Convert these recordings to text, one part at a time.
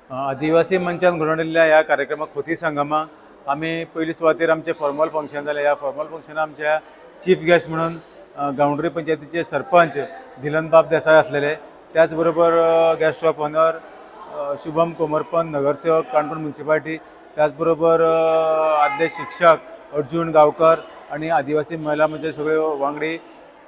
आदिवासी मंचान घडवलेल्या ह्या कार्यक्रमाक खोती संगमाक आम्ही पहिली सुवातेर आमचे फॉर्मल फंक्शन जाले. ह्या फॉर्मल फंक्शनाक आमच्या चीफ गेस्ट म्हणून गांवडोंगरी पंचायतीचे सरपंच धिलनबाब देसाय असलेले. त्याचबरोबर guest of honour Shubham Komarpant नगरसेवक काणकोण म्युनिसिपालिटी, त्याचबरोबर आदले शिक्षक अर्जुन गांवकर आणि आदिवासी महिला म्हणजे सगळे वांगडी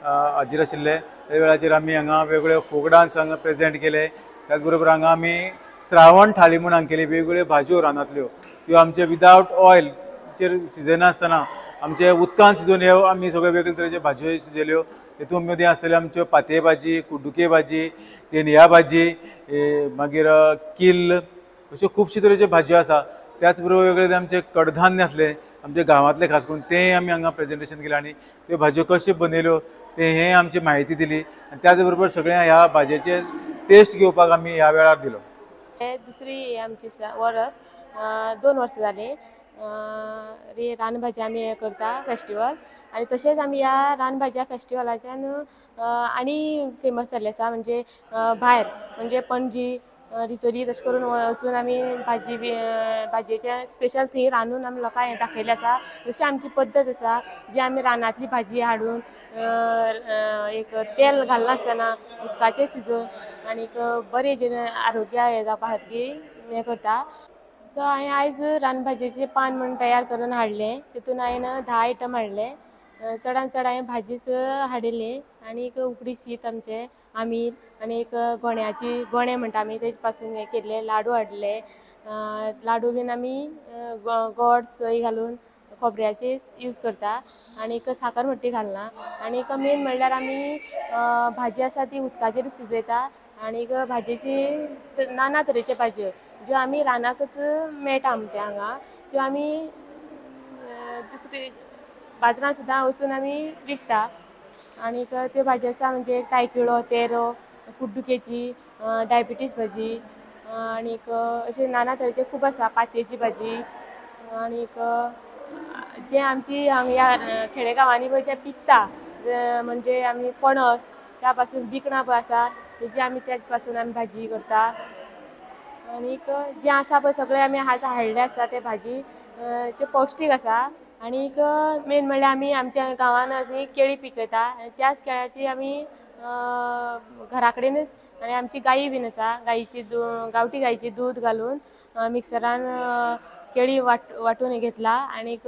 हाजीर आशिल्ले. त्या वेळाचेर आमी हांगा वेगवेगळे फोक डान्स हांगा प्रेजेंट केले. त्याचबरोबर हांगा आमी श्रावण थाळी म्हणून हांगा केली. वेगवेगळ्यो भाजयो रानांतल्यो त्यो आमचे विदावट ऑयलचेर शिजना आसतना आमचे उदकान शिजोवन ह्यो आमी सगळे वेगळे तरेच्यो भाजयो शिजयल्यो. तेतून मदीं आसलेल्यो आमच्यो पातये भाजी, कुड्डुके भाजी, तेंडया भाजी, मागीर किल्ल, अश्यो खुबश्यो तरेच्यो भाजयो आसा. त्याच बरोबर वेगवेगळे आमचे कडधान्य आसले आमचे गांवांतले खास करून ते आमी हांगा प्रेजेंटेशन केलें आनी त्यो भाजयो कश्यो बनयल्यो ते हे आमची माहिती दिली. आनी त्याच बरोबर सगळ्या ह्या भाजयेचे टेस्ट घेवपाक आमी ह्या वेळार दिलो. दुसरी आमची वर्स 2 वर्सां जाली रानभाजी आमी हे करता फेस्टिवल. आणि तशेंच आमी ह्या रानभाज्या फेस्टिवलाच्यान आनी फेमस जाल्ले आसा म्हणजे भायर म्हणजे पणजी रिचोली तशें करून वचून आमी भाजयेचे स्पेशल थंय रांदून आमी लोकांक हें दाखयलें आसा. जशी आमची पद्दत आसा जी आमी रानांतली भाजी हाडून एक तेल घालनासतना उदकाचेर शिजोवन आनीक बरे हेजेन आरोग्या हे जावपा खातीर हें करता. सो हांवें आयज रानभाजयेचें पान म्हणून तयार करून हाडलें. तितून हांवें 10 आयटम हाडले. चडान चड हांवें भाजीच हाडिल्ली आनी एक उकडी शीत आमचें आमील आनी एक गोणे म्हणटा आमी तेजे पासून हे केल्ले लाडू हाडले. लाडू बीन आमी गोड सोय घालून खोबऱ्याचे यूज करता आनी साकर भट्टी घालना. आनी मेन म्हणल्यार आमी भाजी आसा ती उदकाचेर शिजयता आनी भाजयेची नाना तरेच्यो भाजयो ज्यो आमी रानाकच मेळटा आमच्या हांगा त्यो आमी दुसरी बाजारांत सुद्दां वचून आमी विकता. आनीक त्यो भाजी आसा म्हणजे तायकिळो, तेरो, कुड्डुकेची, डायबिटीज भाजी आनीक अशे नाना तरेचे खूब आसा. पातयेची भाजी आनीक जे आमची ह्या खेडेगांवांनी पळय जे पिकता म्हणजे आमी पणस त्या पासून बिकणां पळय आसा तेजी आमी त्या पासून आमी भाजी करता. आनीक जे आसा पळय सगळे आमी आज हाडले आसा ते भाजी जे पौश्टीक आसा. आनीक मेन म्हणल्यार आमी आमच्या गांवांन अशी केळी पिकयता आनी त्याच केळ्याची आमी घरा कडेनच आनी आमची गायी बीन आसा. गांवठी गायीची दूध घालून मिक्सरान केळी वांटून घेतला आनीक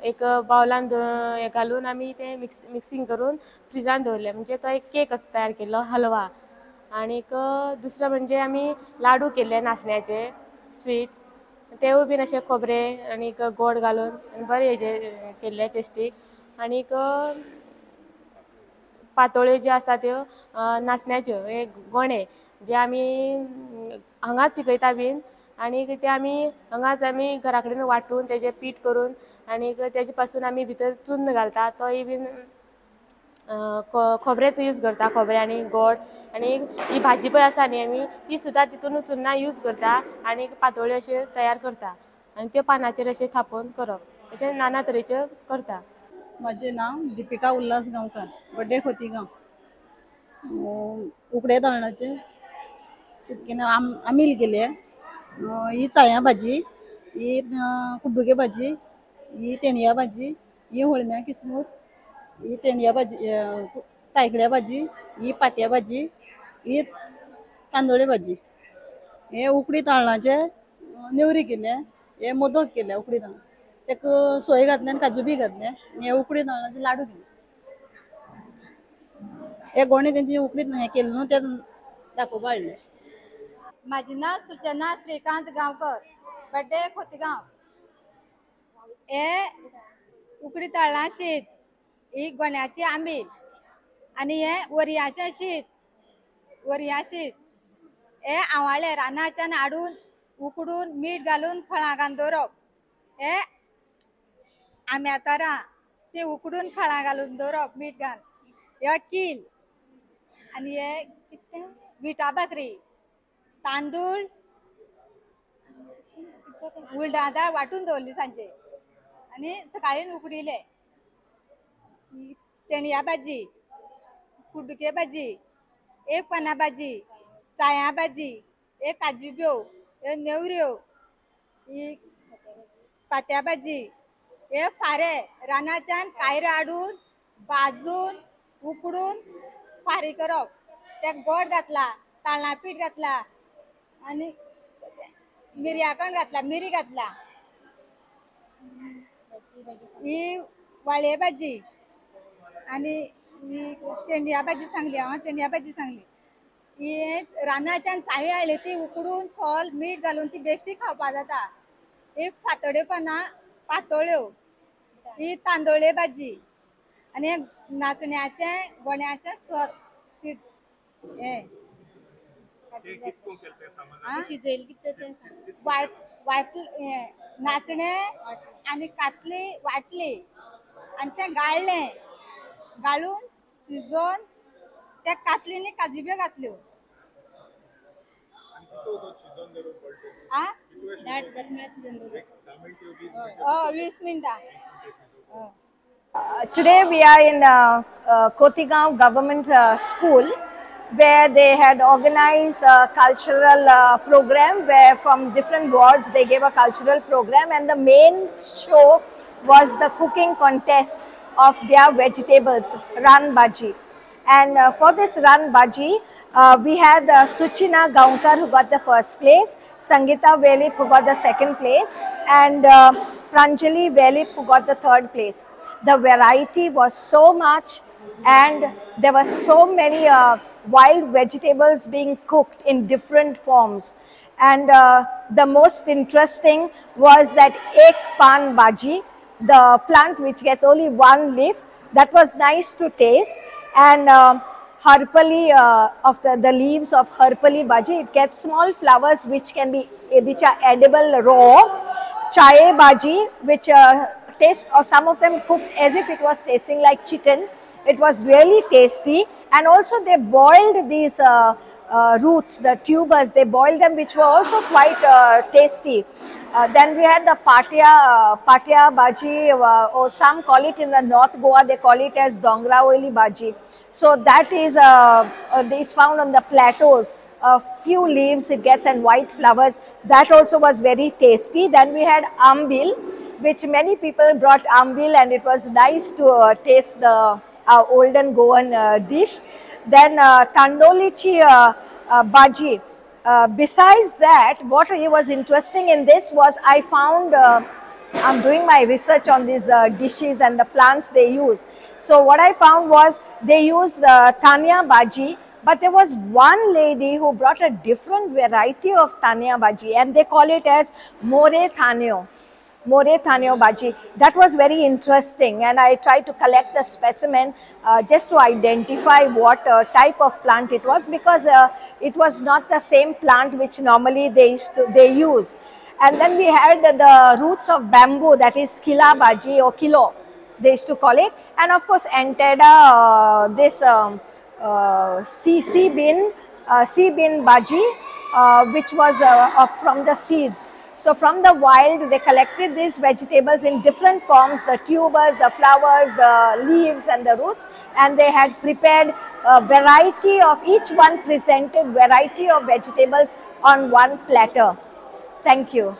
एक बावलान हे घालून आमी ते मिक्सिंग करून फ्रिजान दवरले म्हणजे तो एक केक असो तयार केल्लो हलवा. आनीक दुसरें म्हणजे आमी लाडू केल्ले नाचण्याचे स्वीट तेवूय बीन अशे खोबरे आनीक गोड घालून बरे हेजे केल्ले टेस्टीक. आनीक पातोळ्यो ज्यो आसा त्यो नाचण्याच्यो हे गोणे जे आमी हांगाच पिकयता बीन आनीक ते आमी हांगाच आमी घरा कडेन वांटून तेजें पीठ करून आनीक तेजे पासून आमी भितर चुन्न घालता तोय बीन खोबरेच यूज करता खोबरे आनी गोड. आनी ही भाजी पळय आसा न्ही आमी ती सुद्दां तितून चुन्ना यूज करता आनीक पातोळ्यो अश्यो तयार करता आनी त्यो पानाचेर अशें थापोवन करप अशें नाना तरेच्यो करता. माझे नाव दीपिका उल्हास गांवकर, बड्डे खोतीगांव. उकडे तांदळाचे चिटकीन आमील केले. ही चाया भाजी, ही कुड्डुके भाजी, ही तेंडया भाजी, ही होळम्या किसमूर, ही तेंडया भाजी, तायकिळ्या भाजी, ही पातया भाजी, ही कांदोळे भाजी. हे उकडी तांदळाचे नेवरी केले. हे मोदक केले उकडी तांदळा तेक सोय घातले आनी काजू बी घातले. हे उकडी तांदळाचे लाडू केले. हे गोणे तेंची उकडी हे केले न्हू ते दाखोवपा हाडले. माझे नाव सुचना श्रीकांत गांवकर, बड्डे खोतीगांव. हे उकडी तांदळा शीत, ही गोण्याची आंबील आनी हे वरयाचें शीत, वरयां शीत. हे आवाळे रानाच्यान हाडून उकडून मीठ घालून फळां घालून दवरप. हे आम्या तारा ती उकडून फळां घालून दवरप मीठ घाल. हे किल आनी हे कितें विटा भाकरी, तांदूळ उडदा दाळ वांटून दवरली सांजे आनी सकाळीं उकडिले. तेंडया भाजी, कुड्डुके भाजी, एक पाना भाजी, चाया भाजी, एक काजू ब्यो, हे नेवऱ्यो ही पात्या भाजी हे फारे रानाच्यान कायर हाडून भाजून उकडून फारी करप ते गोड घातला ताळना पीठ घातला आणि मिरयाकण घातला मिरी घातला ही वाळये भाजी आणि ही तेंडया भाजी सांगली हांव तेंडया भाजी सांगली ही रानाच्यान चावे हाडली ती उकडून सोल मीठ घालून ती बेश्टी खावपा जाता ही फातोड्यो पानां पातोळ्यो ही तांदोळे भाजी आणि हे नाचण्याचे गोण्याचे सोत हे नाचणे आणि कातली वाटली आणि ते गाळले गाळून शिजोवन त्या कातलींनी काजिब्यो घातल्यो आ 20 मिनिटां Today we are in Kotigaon Government School, where they had organized a cultural program where from different wards they gave a cultural program, and the main show was the cooking contest of their vegetables, Ran Bhaji. And for this Ran Bhaji, we had Suchina Gaunkar who got the first place, Sangeeta Velip who got the second place, and Pranjali Velip who got the third place. The variety was so much, and there were so many wild vegetables being cooked in different forms. And the most interesting was that Ek Pan Bhaji, the plant which gets only one leaf. That was nice to taste. And Harpali, of the leaves of Harpali Bhaji, it gets small flowers which are edible raw. Chaye Bhaji, which taste, or some of them cooked as if it was tasting like chicken. It was really tasty, and also they boiled these roots, the tubers, they boiled them, which were also quite tasty. Then we had the patia bhaji, or some call it in the North Goa, they call it as Dongraoli bhaji. So that is it's found on the plateaus. A few leaves it gets and white flowers. That also was very tasty. Then we had ambil, which many people brought ambil, and it was nice to taste the olden Goan dish. Then tandolichi bhaji. Besides that, what was interesting in this was I found, I'm doing my research on these dishes and the plants they use. So what I found was they used Tanya bhaji, but there was one lady who brought a different variety of Tanya bhaji, and they call it as More Thanyo bhaji. That was very interesting, and I tried to collect the specimen just to identify what type of plant it was, because it was not the same plant which normally they use. And then we had the roots of bamboo, that is kila bhaji or kilo, they used to call it. And of course Anteda, this sea bean bhaji, which was from the seeds. So from the wild, they collected these vegetables in different forms, the tubers, the flowers, the leaves and the roots, and they had prepared a variety of, each one presented variety of vegetables on one platter. Thank you.